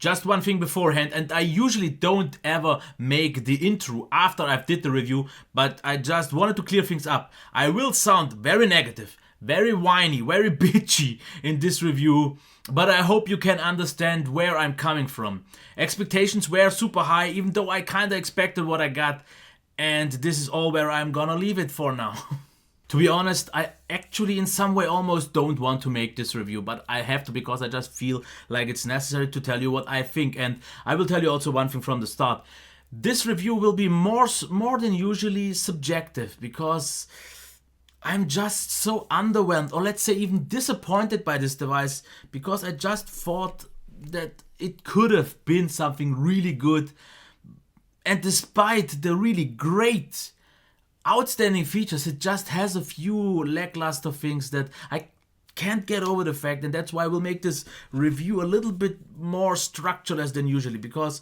Just one thing beforehand, and I usually don't ever make the intro after I've did the review, but I just wanted to clear things up. I will sound very negative, very whiny, very bitchy in this review, but I hope you can understand where I'm coming from. Expectations were super high, even though I kinda expected what I got, and this is all where I'm gonna leave it for now. To be honest, I actually in some way almost don't want to make this review, but I have to because I just feel like it's necessary to tell you what I think, and I will tell you also one thing from the start. This review will be more than usually subjective because I'm just so underwhelmed, or let's say even disappointed by this device, because I just thought that it could have been something really good, and despite the really great outstanding features, it just has a few lackluster things that I can't get over the fact, and that's why I will make this review a little bit more structureless than usually, because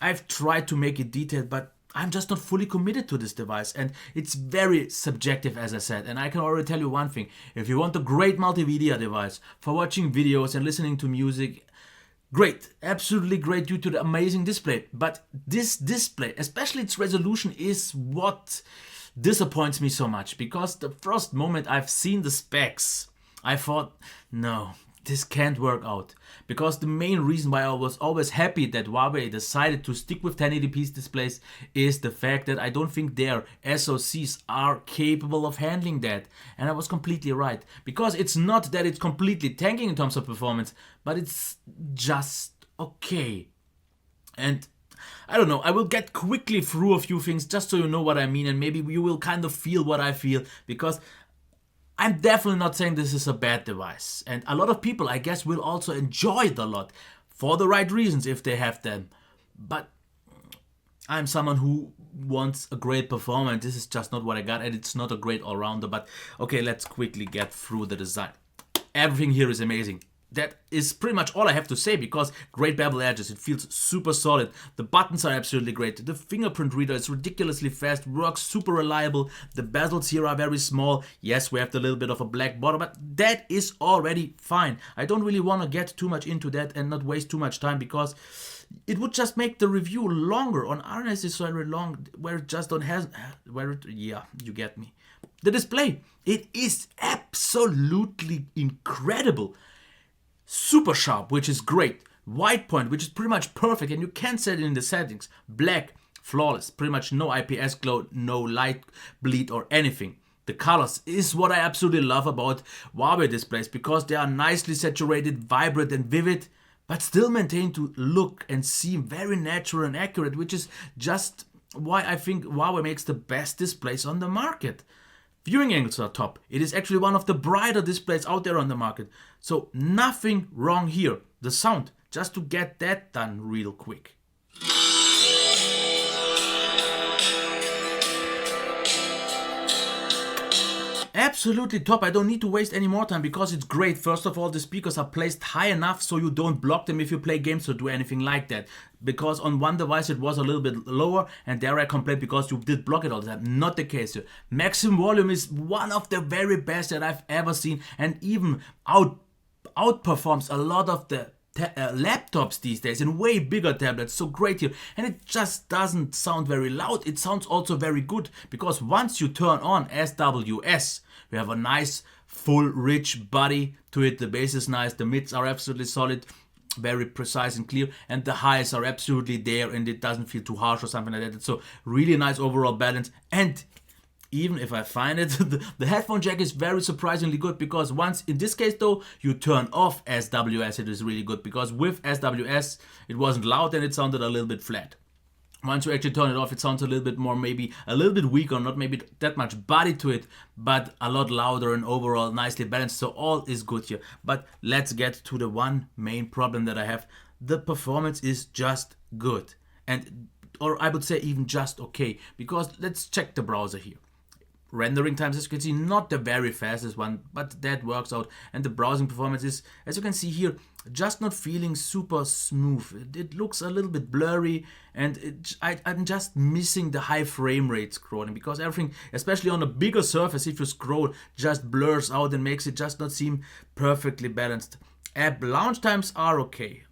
I've tried to make it detailed, but I'm just not fully committed to this device, and it's very subjective, as I said. And I can already tell you one thing: if you want a great multimedia device for watching videos and listening to music, great, absolutely great due to the amazing display. But this display, especially its resolution, is what disappoints me so much, because the first moment I've seen the specs, I thought, no, this can't work out. Because the main reason why I was always happy that Huawei decided to stick with 1080p displays is the fact that I don't think their SoCs are capable of handling that. And I was completely right. Because it's not that it's completely tanking in terms of performance, but it's just okay. And I don't know, I will get quickly through a few things just so you know what I mean, and maybe you will kind of feel what I feel, because I'm definitely not saying this is a bad device. And a lot of people, I guess, will also enjoy it a lot for the right reasons if they have them. But I'm someone who wants a great performance. This is just not what I got, and it's not a great all-rounder. But okay, let's quickly get through the design. Everything here is amazing. That is pretty much all I have to say, because great bevel edges, it feels super solid. The buttons are absolutely great. The fingerprint reader is ridiculously fast, works super reliable. The bezels here are very small. Yes, we have the little bit of a black border, but that is already fine. I don't really want to get too much into that and not waste too much time, because it would just make the review longer on unnecessarily long, where it just don't have, yeah, you get me. The display, it is absolutely incredible. Super sharp, which is great. White point, which is pretty much perfect, and you can set it in the settings. Black, flawless. Pretty much no IPS glow, no light bleed or anything. The colors is what I absolutely love about Huawei displays, because they are nicely saturated, vibrant and vivid, but still maintain to look and seem very natural and accurate, which is just why I think Huawei makes the best displays on the market. Viewing angles are top. It is actually one of the brighter displays out there on the market. So nothing wrong here. The sound, just to get that done real quick. Absolutely top. I don't need to waste any more time, because it's great. First of all, the speakers are placed high enough so you don't block them if you play games or do anything like that. Because on one device it was a little bit lower, and there I complained because you did block it all the time. Not the case here. Maximum volume is one of the very best that I've ever seen, and even outperforms a lot of the laptops these days, and way bigger tablets. So great here. And it just doesn't sound very loud. It sounds also very good, because once you turn on SWS, we have a nice full rich body to it. The bass is nice, the mids are absolutely solid, very precise and clear, and the highs are absolutely there, and it doesn't feel too harsh or something like that. So really nice overall balance. And even if I find it, the headphone jack is very surprisingly good, because once, in this case though, you turn off SWS, it is really good, because with SWS it wasn't loud and it sounded a little bit flat. Once you actually turn it off, it sounds a little bit more, maybe a little bit weaker, not maybe that much body to it, but a lot louder and overall nicely balanced. So all is good here. But let's get to the one main problem that I have. The performance is just good, and or I would say even just okay, because let's check the browser here. Rendering times, as you can see, not the very fastest one, but that works out. And the browsing performance is, as you can see here, just not feeling super smooth. It looks a little bit blurry, and I'm just missing the high frame rate scrolling, because everything, especially on a bigger surface, if you scroll, just blurs out and makes it just not seem perfectly balanced. App launch times are okay.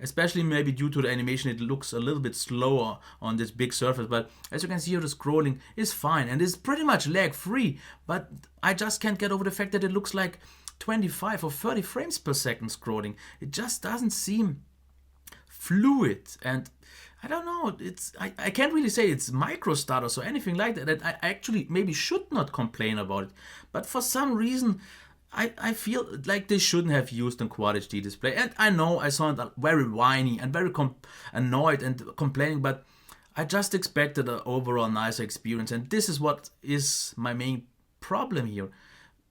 especially maybe due to the animation. It looks a little bit slower on this big surface, but as you can see here, the scrolling is fine and is pretty much lag free, but I just can't get over the fact that it looks like 25 or 30 frames per second scrolling. It just doesn't seem fluid, and I don't know, I can't really say it's micro stutters or anything like that. I actually maybe should not complain about it, but for some reason I feel like they shouldn't have used an Quad HD display. And I know I sound very whiny and very annoyed and complaining, but I just expected an overall nicer experience, and this is what is my main problem here.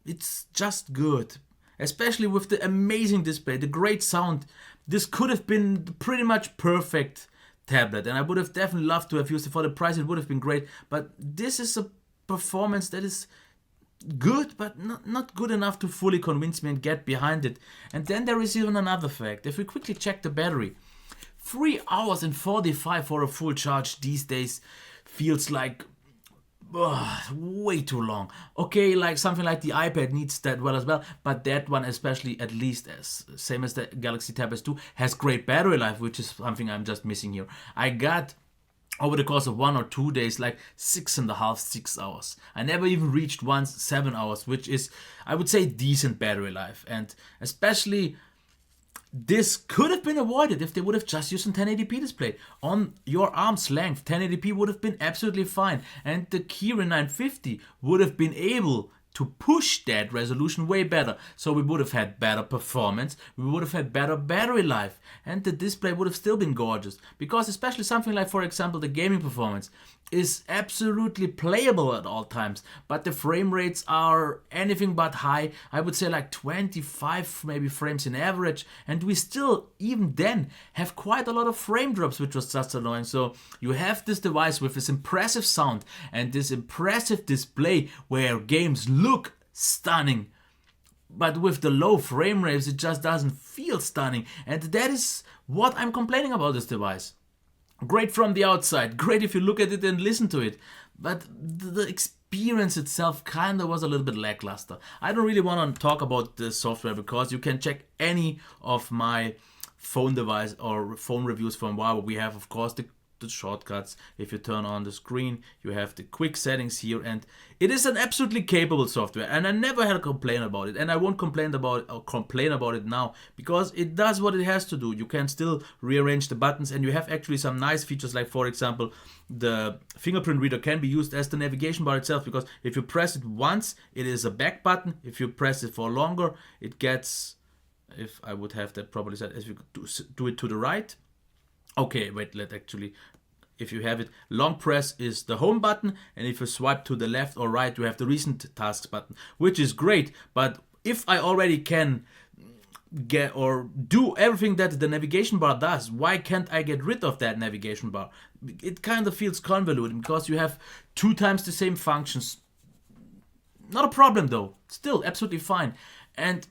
It's just good, especially with the amazing display, the great sound. This could have been pretty much perfect tablet, and I would have definitely loved to have used it. For the price, it would have been great, but this is a performance that is good, but not good enough to fully convince me and get behind it. And then there is even another fact. If we quickly check the battery, 3 hours and 45 for a full charge these days feels like way too long. Okay, like something like the iPad needs that well as well, but that one especially, at least as same as the Galaxy Tab S2, has great battery life, which is something I'm just missing here. I got over the course of 1 or 2 days like 6 hours. I never even reached once 7 hours, which is, I would say, decent battery life. And especially this could have been avoided if they would have just used a 1080p display. On your arm's length, 1080p would have been absolutely fine. And the Kirin 950 would have been able to push that resolution way better. So we would have had better performance, we would have had better battery life, and the display would have still been gorgeous. Because especially something like, for example, the gaming performance is absolutely playable at all times, but the frame rates are anything but high. I would say like 25 maybe frames in average, and we still, even then, have quite a lot of frame drops, which was just annoying. So you have this device with this impressive sound and this impressive display where games look stunning, but with the low frame rates it just doesn't feel stunning, and that is what I'm complaining about this device. Great from the outside, great if you look at it and listen to it, but the experience itself kinda was a little bit lackluster. I don't really want to talk about the software because you can check any of my phone device or phone reviews from Huawei. We have, of course, the shortcuts. If you turn on the screen, you have the quick settings here, and it is an absolutely capable software, and I never had a complaint about it, and I won't complain about it now, because it does what it has to do. You can still rearrange the buttons, and you have actually some nice features, like for example the fingerprint reader can be used as the navigation bar itself, because if you press it once it is a back button. If you press it for longer it gets, if I would have that properly set, as you do it to the right. Okay, wait, if you have it, long press is the home button, and if you swipe to the left or right, you have the recent tasks button, which is great. But if I already can get or do everything that the navigation bar does, why can't I get rid of that navigation bar? It kind of feels convoluted because you have 2 times the same functions. Not a problem though, still absolutely fine. And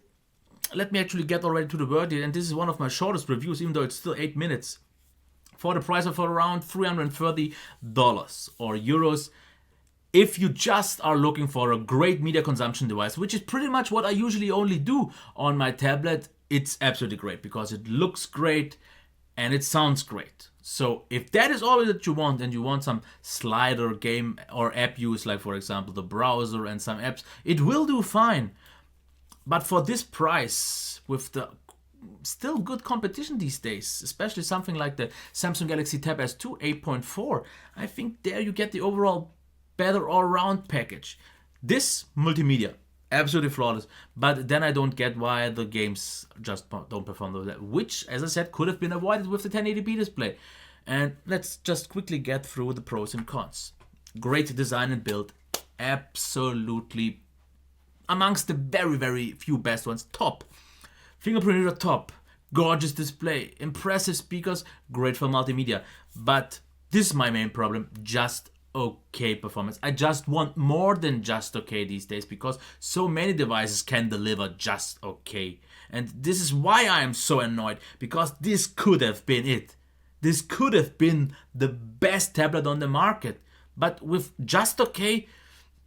let me actually get already to the word here, and this is one of my shortest reviews, even though it's still 8 minutes. For the price of around $330 or euros, if you just are looking for a great media consumption device, which is pretty much what I usually only do on my tablet, it's absolutely great because it looks great and it sounds great. So if that is all that you want, and you want some slider game or app use, like for example the browser and some apps, it will do fine. But for this price, with the still good competition these days, especially something like the Samsung Galaxy Tab S2 8.4, I think there you get the overall better all-round package. This multimedia, absolutely flawless, but then I don't get why the games just don't perform those, which, as I said, could have been avoided with the 1080p display. And let's just quickly get through the pros and cons. Great design and build, absolutely amongst the very, very few best ones, top. Fingerprint reader top, gorgeous display, impressive speakers, great for multimedia. But this is my main problem, just okay performance. I just want more than just okay these days, because so many devices can deliver just okay. And this is why I am so annoyed, because this could have been it. This could have been the best tablet on the market. But with just okay,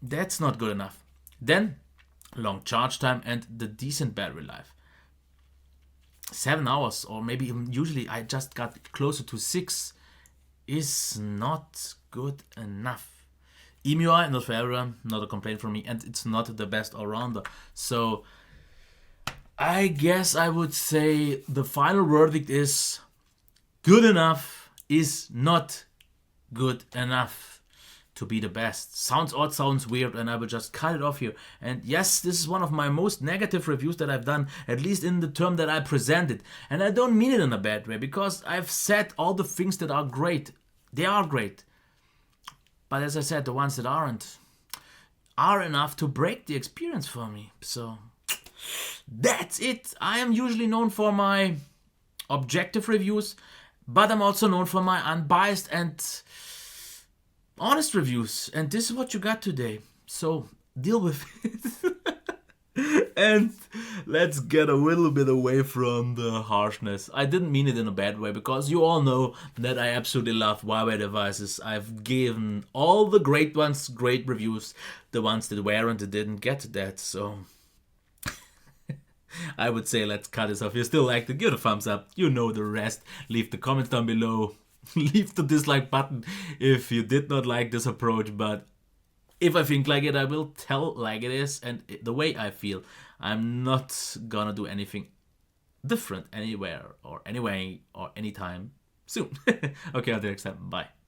that's not good enough. Then long charge time and the decent battery life. 7 hours, or maybe even usually I just got closer to 6, is not good enough. EMUI, not for everyone, not a complaint from me, and it's not the best all-rounder. So I guess I would say the final verdict is good enough is not good enough to be the best. Sounds odd, sounds weird, and I will just cut it off here. And yes, this is one of my most negative reviews that I've done, at least in the term that I presented. And I don't mean it in a bad way, because I've said all the things that are great. They are great. But as I said, the ones that aren't are enough to break the experience for me. So that's it. I am usually known for my objective reviews, but I'm also known for my unbiased and honest reviews. And this is what you got today. So deal with it. And let's get a little bit away from the harshness. I didn't mean it in a bad way, because you all know that I absolutely love Huawei devices. I've given all the great ones great reviews. The ones that weren't and didn't get that. So I would say let's cut this off. If you still liked it, give it a thumbs up. You know the rest. Leave the comments down below. Leave the dislike button if you did not like this approach. But if I think like it, I will tell like it is and the way I feel. I'm not gonna do anything different anywhere or anyway or anytime soon. Okay, until next time. Bye.